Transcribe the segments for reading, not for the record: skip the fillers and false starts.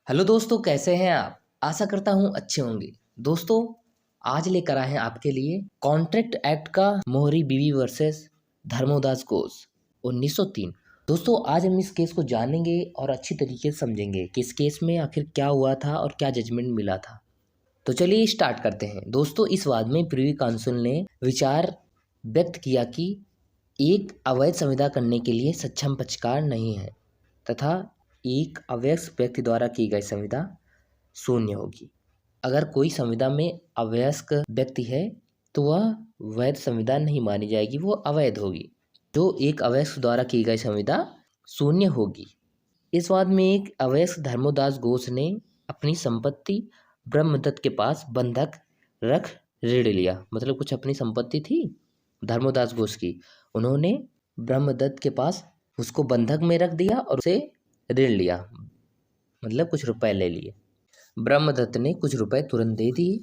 Hello दोस्तों, कैसे हैं आप? आशा करता हूँ अच्छे होंगे। दोस्तों, आज लेकर आए हैं आपके लिए कॉन्ट्रैक्ट एक्ट का मोहरी बीवी वर्सेस धर्मोदास घोष 1903। दोस्तों, आज हम इस केस को जानेंगे और अच्छी तरीके से समझेंगे कि इस केस में आखिर क्या हुआ था और क्या जजमेंट मिला था। तो चलिए स्टार्ट करते हैं। दोस्तों, इस वाद में प्रिवी काउंसिल ने विचार व्यक्त किया कि एक अवैध संविदा करने के लिए सक्षम पक्षकार नहीं है तथा एक अवयस्क व्यक्ति द्वारा की गई संविदा शून्य होगी। अगर कोई संविदा में अवयस्क व्यक्ति है तो वह वैध संविदा नहीं मानी जाएगी, वो अवैध होगी। जो एक अवयस्क द्वारा की गई संविदा शून्य होगी। इस वाद में एक अवयस्क धर्मोदास घोष ने अपनी संपत्ति ब्रह्मदत्त के पास बंधक रख ऋण लिया। मतलब कुछ अपनी संपत्ति थी धर्मोदास घोष की, उन्होंने ब्रह्मदत्त के पास उसको बंधक में रख दिया और उसे ऋण लिया, मतलब कुछ रुपए ले लिए। ब्रह्मदत्त ने कुछ रुपए तुरंत दे दिए।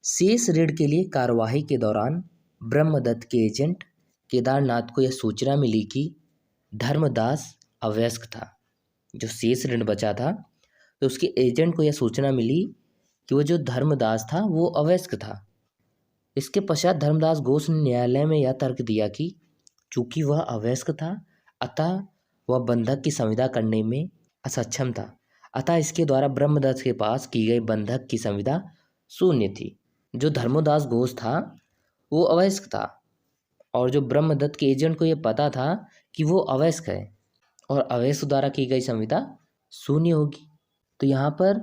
शेष ऋण के लिए कार्यवाही के दौरान ब्रह्मदत्त के एजेंट केदारनाथ को यह सूचना मिली कि धर्मदास अवयस्क था। जो शेष ऋण बचा था तो उसके एजेंट को यह सूचना मिली कि वो जो धर्मदास था वो अवयस्क था। इसके पश्चात धर्मदास घोष ने न्यायालय में यह तर्क दिया कि चूंकि वह अवयस्क था अतः वह बंधक की संविदा करने में असक्षम था, अतः इसके द्वारा ब्रह्मदत्त के पास की गई बंधक की संविदा शून्य थी। जो धर्मोदास घोष था वो अवयस्क था और जो ब्रह्मदत्त के एजेंट को ये पता था कि वो अवयस्क है और अवयस्क द्वारा की गई संविदा शून्य होगी। तो यहाँ पर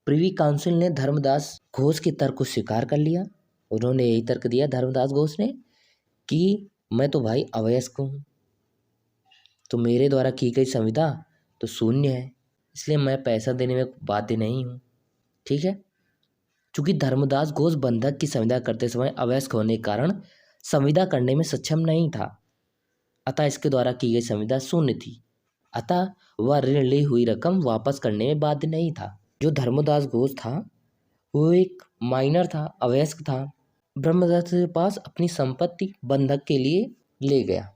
प्रिवी काउंसिल ने धर्मदास घोष के तर्क को स्वीकार कर लिया। उन्होंने यही तर्क दिया धर्मदास घोष ने कि मैं तो भाई अवयस्क हूँ, तो मेरे द्वारा की गई संविदा तो शून्य है, इसलिए मैं पैसा देने में बाध्य नहीं हूँ। ठीक है। चूंकि धर्मदास घोष बंधक की संविदा करते समय अवयस्क होने के कारण संविदा करने में सक्षम नहीं था, अतः इसके द्वारा की गई संविदा शून्य थी, अतः वह ऋण ली हुई रकम वापस करने में बाध्य नहीं था। जो धर्मदास घोष था वो एक माइनर था, अवयस्क था। ब्रह्मदत्त के पास अपनी संपत्ति बंधक के लिए ले गया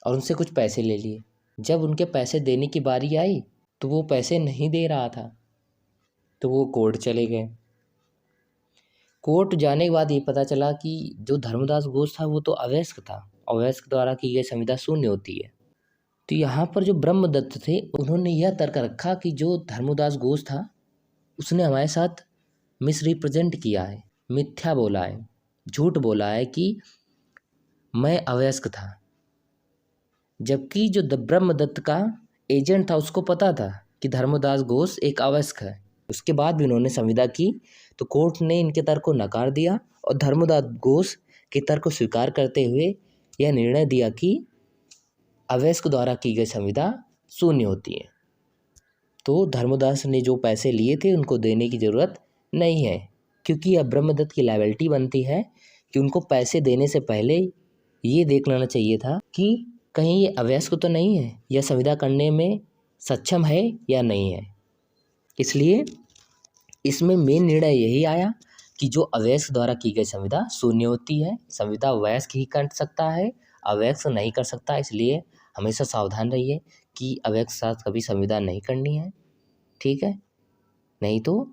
और उनसे कुछ पैसे ले लिए। जब उनके पैसे देने की बारी आई तो वो पैसे नहीं दे रहा था, तो वो कोर्ट चले गए। कोर्ट जाने के बाद ये पता चला कि जो धर्मदास घोष था वो तो अवयस्क था, अवयस्क द्वारा की गई संविदा शून्य होती है। तो यहाँ पर जो ब्रह्मदत्त थे उन्होंने यह तर्क रखा कि जो धर्मदास घोष था उसने हमारे साथ मिसरिप्रेजेंट किया है, मिथ्या बोला है, झूठ बोला है कि मैं अवयस्क था, जबकि जो ब्रह्मदत्त का एजेंट था उसको पता था कि धर्मदास घोष एक अवयस्क है। उसके बाद भी उन्होंने संविदा की तो कोर्ट ने इनके तर्क को नकार दिया और धर्मदास घोष के तर्क को स्वीकार करते हुए यह निर्णय दिया कि अवयस्क द्वारा की गई संविदा शून्य होती है। तो धर्मदास ने जो पैसे लिए थे उनको देने की ज़रूरत नहीं है, क्योंकि अब ब्रह्मदत्त की लायबिलिटी बनती है कि उनको पैसे देने से पहले ये देख लेना चाहिए था कि कहीं ये अवयस्क तो नहीं है या संविदा करने में सक्षम है या नहीं है। इसलिए इसमें मेन निर्णय यही आया कि जो अवयस्क द्वारा की गई संविदा शून्य होती है। संविदा वयस्क ही कर सकता है, अवयस्क नहीं कर सकता। इसलिए हमेशा सावधान रहिए कि अवयस्क के साथ कभी संविदा नहीं करनी है। ठीक है। नहीं तो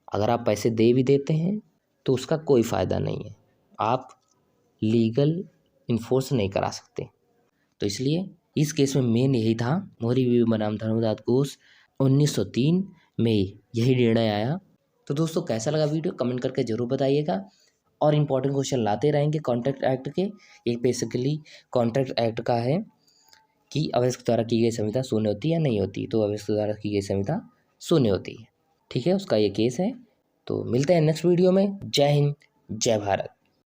अगर आप पैसे दे भी देते हैं तो उसका कोई फ़ायदा नहीं है, आप लीगल इन्फोर्स नहीं करा सकते। तो इसलिए इस केस में मेन यही था। मोहरी बीवी बनाम धर्मदास घोष 1903 में यही निर्णय आया। तो दोस्तों, कैसा लगा वीडियो कमेंट करके ज़रूर बताइएगा और इम्पोर्टेंट क्वेश्चन लाते रहेंगे कॉन्ट्रैक्ट एक्ट के। एक बेसिकली कॉन्ट्रैक्ट एक्ट का है कि अवयस्क द्वारा की गई संविदा शून्य होती है या नहीं होती, तो अवयस्क द्वारा की गई संविदा शून्य होती है। ठीक है, उसका ये केस है। तो मिलते हैं नेक्स्ट वीडियो में। जय हिंद, जय भारत।